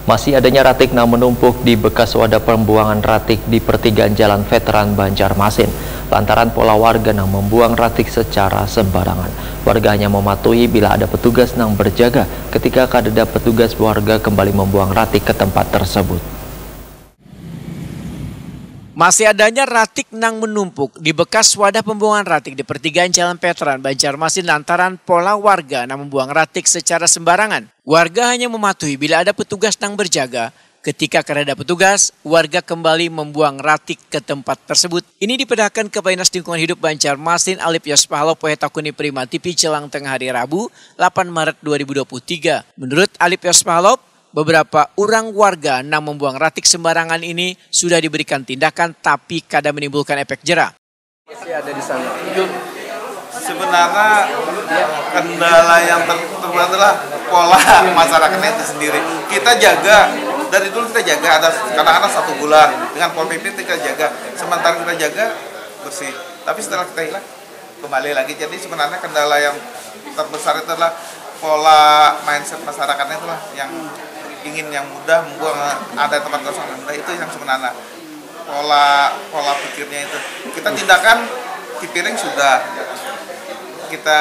Masih adanya ratik yang menumpuk di bekas wadah pembuangan ratik di pertigaan Jalan Veteran Banjarmasin. Lantaran pola warga yang membuang ratik secara sembarangan. Warga hanya mematuhi bila ada petugas yang berjaga ketika kadeda petugas warga kembali membuang ratik ke tempat tersebut. Masih adanya ratik nang menumpuk di bekas wadah pembuangan ratik di pertigaan Jalan Veteran Banjarmasin lantaran pola warga nang membuang ratik secara sembarangan. Warga hanya mematuhi bila ada petugas nang berjaga. Ketika kadeda petugas, warga kembali membuang ratik ke tempat tersebut. Ini dipedahkan Kepala Dinas Lingkungan Hidup Banjarmasin Alip Yospahalo Poe Takuni Prima TV jelang tengah hari Rabu 8 Maret 2023. Menurut Alip Yospahalo, beberapa orang warga yang membuang ratik sembarangan ini sudah diberikan tindakan tapi kadang menimbulkan efek jera. Masih ada di sana. Sebenarnya kendala yang terberat adalah pola masyarakatnya itu sendiri. Kita jaga, dari dulu kita jaga, ada kadang-kadang 1 bulan dengan Pol PP kita jaga. Sementara kita jaga bersih, tapi setelah kita hilang kembali lagi. Jadi sebenarnya kendala yang terbesar itu adalah pola mindset masyarakatnya itulah yang ingin yang mudah membuang, ada tempat kosong yang mudah, itu yang sebenarnya pola pikirnya itu. Kita tindakan di piring sudah, kita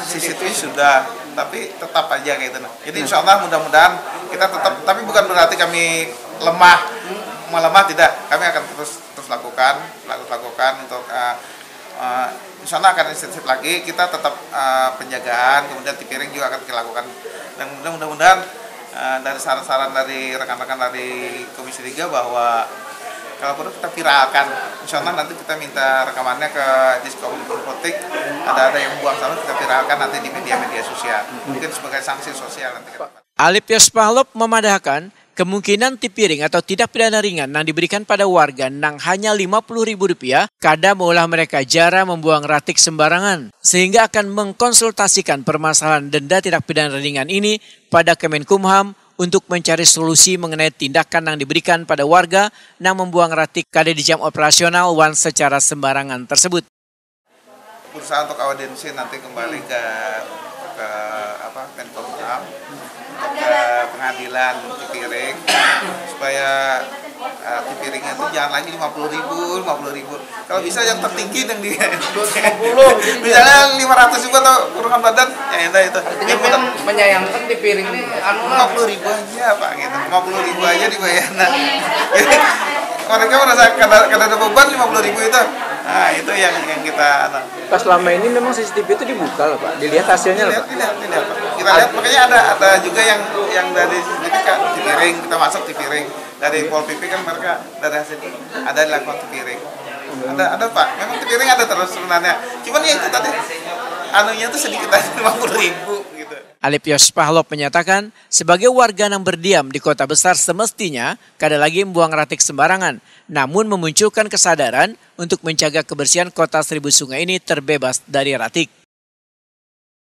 CCTV sudah, tapi tetap aja kayak gitu. Jadi insya Allah mudah-mudahan kita tetap, tapi bukan berarti kami melemah tidak. Kami akan terus lakukan untuk insya Allah akan intensif lagi. Kita tetap penjagaan, kemudian di piring juga akan kita lakukan. Dan mudah-mudahan dari saran-saran dari rekan-rekan dari Komisi 3 bahwa kalau perlu kita viralkan. Insya Allah nanti kita minta rekamannya ke Diskominfotik, ada yang buang sampah kita viralkan nanti di media-media sosial. Mungkin sebagai sanksi sosial nanti. Alip Yospahalo memadahkan kemungkinan tipiring atau tidak pidana ringan yang diberikan pada warga yang hanya Rp50.000 kadang maulah mereka jara membuang ratik sembarangan. Sehingga akan mengkonsultasikan permasalahan denda tidak pidana ringan ini pada Kemenkumham untuk mencari solusi mengenai tindakan yang diberikan pada warga yang membuang ratik kada di jam operasional wan secara sembarangan tersebut. Berusaha untuk audiensi nanti kembali ke Menkumham, ke pengadilan Tipiring supaya Tipiringnya itu jangan lagi 50.000. Kalau bisa yang tertinggi yang di 250, misalnya 500.000 atau kurungan badan, ya itu. Artinya menyayangkan Tipiring ini 50.000 aja Pak, gitu. 50.000 aja dibayar. Jadi mereka merasa kada ada beban 50.000 itu. Nah, itu yang kita pas selama ini memang CCTV itu dibuka loh Pak, dilihat hasilnya loh Pak. Tidak Pak. Kita lihat, makanya ada juga yang dari CCTV kan Tipiring, kita masuk Tipiring. Dari Pol PP kan mereka dari hasil ada dilakukan Tipiring. Ada Pak, memang Tipiring ada terus sebenarnya. Cuman ya itu tadi anunya tuh sedikit aja 50.000 gitu. Alip Yospahalo menyatakan sebagai warga yang berdiam di kota besar semestinya kada lagi membuang ratik sembarangan, namun memunculkan kesadaran untuk menjaga kebersihan kota Seribu Sungai ini terbebas dari ratik.